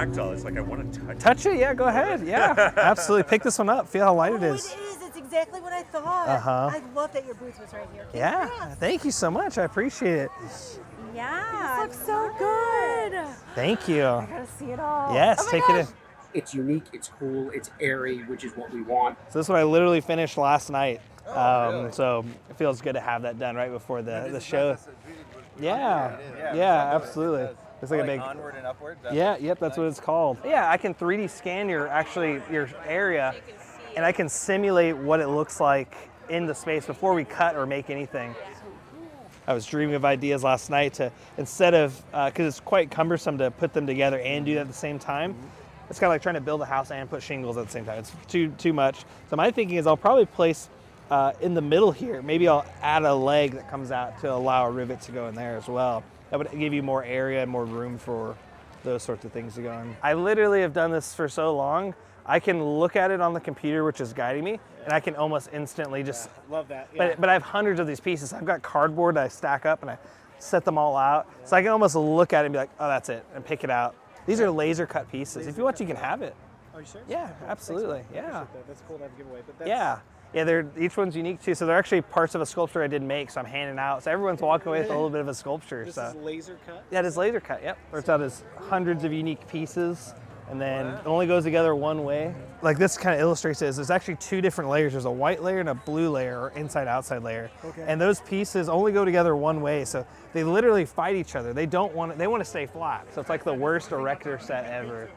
tactile. It's like I want to touch it. Touch it, yeah, go ahead. Yeah, absolutely. Pick this one up. Feel how light it is. It is. It's exactly what I thought. I love that your booth was right here. Yeah, thank you so much. I appreciate it. Yeah. This looks so good. Thank you. I gotta see it all. Yes, take it in. It's unique, it's cool, it's airy, which is what we want. So this is what I literally finished last night. Really? So it feels good to have that done right before the show. Yeah, absolutely. It's like a big onward and upward. Yep, that's what it's called. Yeah, I can 3D scan your area, and I can simulate what it looks like in the space before we cut or make anything. I was dreaming of ideas last night to, instead of, because it's quite cumbersome to put them together and do that at the same time. It's kind of like trying to build a house and put shingles at the same time. It's too much. So my thinking is I'll probably place in the middle here, maybe I'll add a leg that comes out to allow a rivet to go in there as well. That would give you more area and more room for those sorts of things to go in. I literally have done this for so long, I can look at it on the computer, which is guiding me, and I can almost instantly just... Love that. Yeah. But I have hundreds of these pieces. I've got cardboard that I stack up and I set them all out. So I can almost look at it and be like, oh, that's it, and pick it out. These are laser cut pieces. If you want, you can have it. Oh, you sure? Yeah, Cool. absolutely. Thanks, Yeah. That's cool to have a giveaway. But that's, Yeah, each one's unique too. So they're actually parts of a sculpture I did make, so I'm handing out. So everyone's walking away with a little bit of a sculpture. This so is laser cut? yeah, it is laser cut, yep. Starts out as hundreds of unique pieces, and then it only goes together one way. Like this kind of illustrates it, is there's actually two different layers. There's a white layer and a blue layer, or inside-outside layer. Okay. And those pieces only go together one way, so they literally fight each other. They want to stay flat. So it's like the worst erector set ever.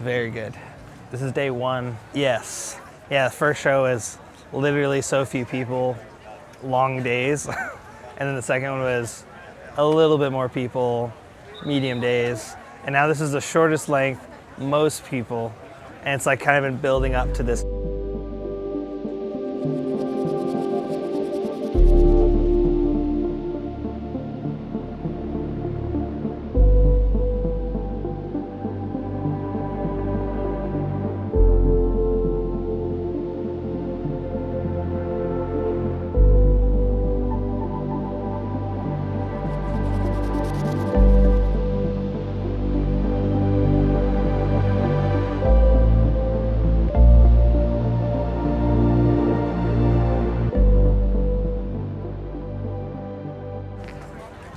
Very good. This is day one. Yes. Yeah, the first show is literally so few people, long days. And then the second one was a little bit more people, medium days. And now this is the shortest length, most people. And it's like kind of been building up to this.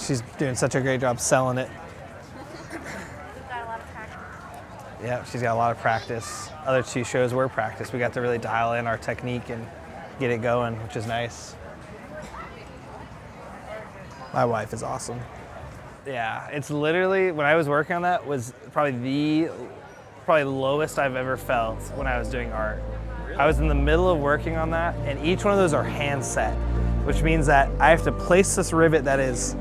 She's doing such a great job selling it. Got a lot of practice. Yeah, she's got a lot of practice. Other two shows were practice. We got to really dial in our technique and get it going, which is nice. My wife is awesome. Yeah, it's literally, when I was working on that, was probably the lowest I've ever felt when I was doing art. Really? I was in the middle of working on that, and each one of those are hand set, which means that I have to place this rivet that is,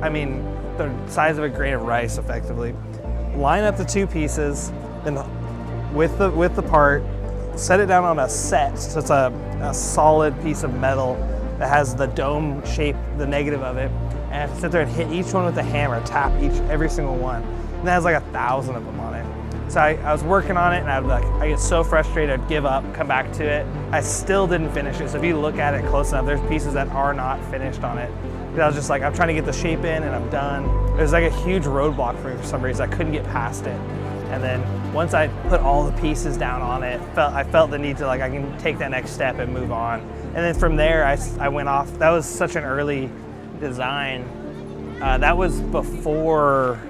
I mean, the size of a grain of rice, effectively. Line up the two pieces, then with the part, set it down on a set, so it's a solid piece of metal that has the dome shape, the negative of it, and I have to sit there and hit each one with a hammer, tap every single one. And that has like 1,000 of them on it. So I was working on it, and I get so frustrated, I'd give up, come back to it. I still didn't finish it. So if you look at it close enough, there's pieces that are not finished on it. Because I was just like, I'm trying to get the shape in, and I'm done. It was like a huge roadblock for me for some reason. I couldn't get past it. And then once I put all the pieces down on it, I felt the need to, like, I can take that next step and move on. And then from there, I went off. That was such an early design. That was before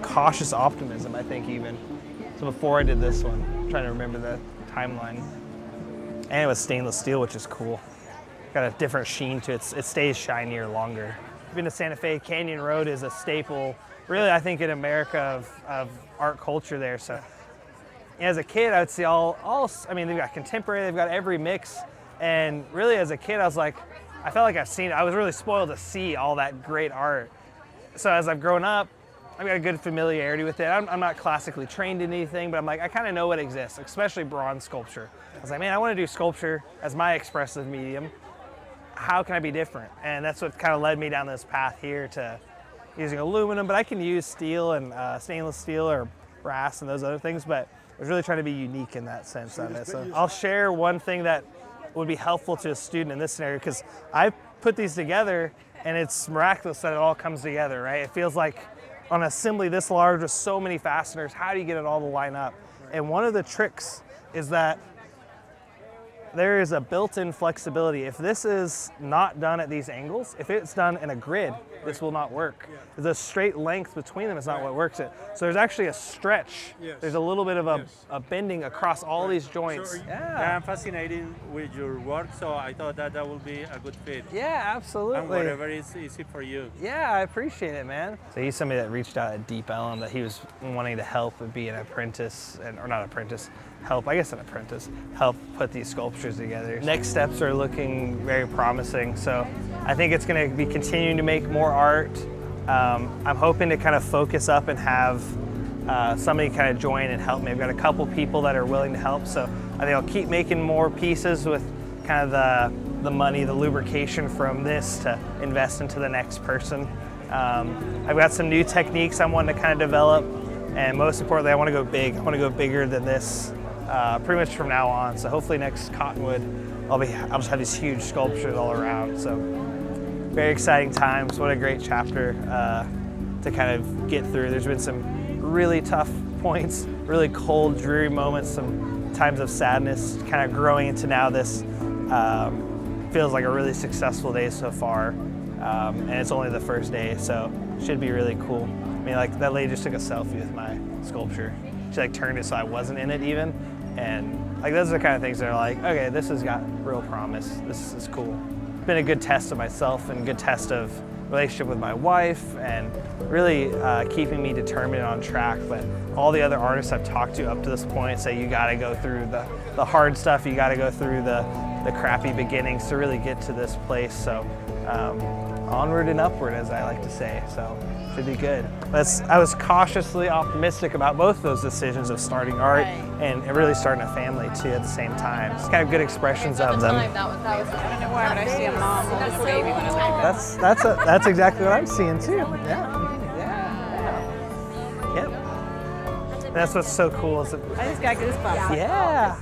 Cautious Optimism, I think, even. So before I did this one, I'm trying to remember the timeline. And it was stainless steel, which is cool. Got a different sheen to it. It stays shinier longer. been to Santa Fe, Canyon Road is a staple, really, I think, in America of art culture there. So as a kid, I would see I mean, they've got contemporary, they've got every mix. And really, as a kid, I felt like I was really spoiled to see all that great art. So as I've grown up, I've got a good familiarity with it. I'm not classically trained in anything, but I'm like, I kind of know what exists, especially bronze sculpture. I was like, man, I want to do sculpture as my expressive medium. How can I be different? And that's what kind of led me down this path here to using aluminum, but I can use steel and stainless steel or brass and those other things, but I was really trying to be unique in that sense of it. So I'll share one thing that would be helpful to a student in this scenario, because I put these together and it's miraculous that it all comes together, right? It feels like on an assembly this large with so many fasteners, how do you get it all to line up? And one of the tricks is that there is a built-in flexibility. If this is not done at these angles, if it's done in a grid, this will not work. The straight length between them is not what works it. So there's actually a stretch. There's a little bit of a bending across all these joints. So Yeah. I'm fascinated with your work, so I thought that will be a good fit. Yeah, absolutely. And whatever is easy for you. Yeah, I appreciate it, man. So he's somebody that reached out at Deep Ellum that he was wanting to help and be an apprentice, or not apprentice, help put these sculptures together. Next steps are looking very promising. So I think it's gonna be continuing to make more art. I'm hoping to kind of focus up and have somebody kind of join and help me. I've got a couple people that are willing to help. So I think I'll keep making more pieces with kind of the money, the lubrication from this to invest into the next person. I've got some new techniques I want to kind of develop, and most importantly, I want to go big. I want to go bigger than this pretty much from now on. So hopefully next Cottonwood, I'll just have these huge sculptures all around. So very exciting times. What a great chapter to kind of get through. There's been some really tough points, really cold, dreary moments, some times of sadness, kind of growing into now this feels like a really successful day so far. And it's only the first day, so it should be really cool. I mean, like that lady just took a selfie with my sculpture. She like turned it so I wasn't in it even. And like those are the kind of things that are like, okay, this has got real promise. This is cool. It's been a good test of myself and a good test of relationship with my wife, and really keeping me determined and on track. But all the other artists I've talked to up to this point say you gotta go through the hard stuff, you gotta go through the crappy beginnings to really get to this place. So onward and upward, as I like to say, so should be good. I was cautiously optimistic about both those decisions of starting art and really starting a family too at the same time. It's kind of good expressions of them. I don't know why, but I see a mom with a baby when I look at That's exactly what I'm seeing too. Yeah. Yep. And that's what's so cool is I just got goosebumps. yeah.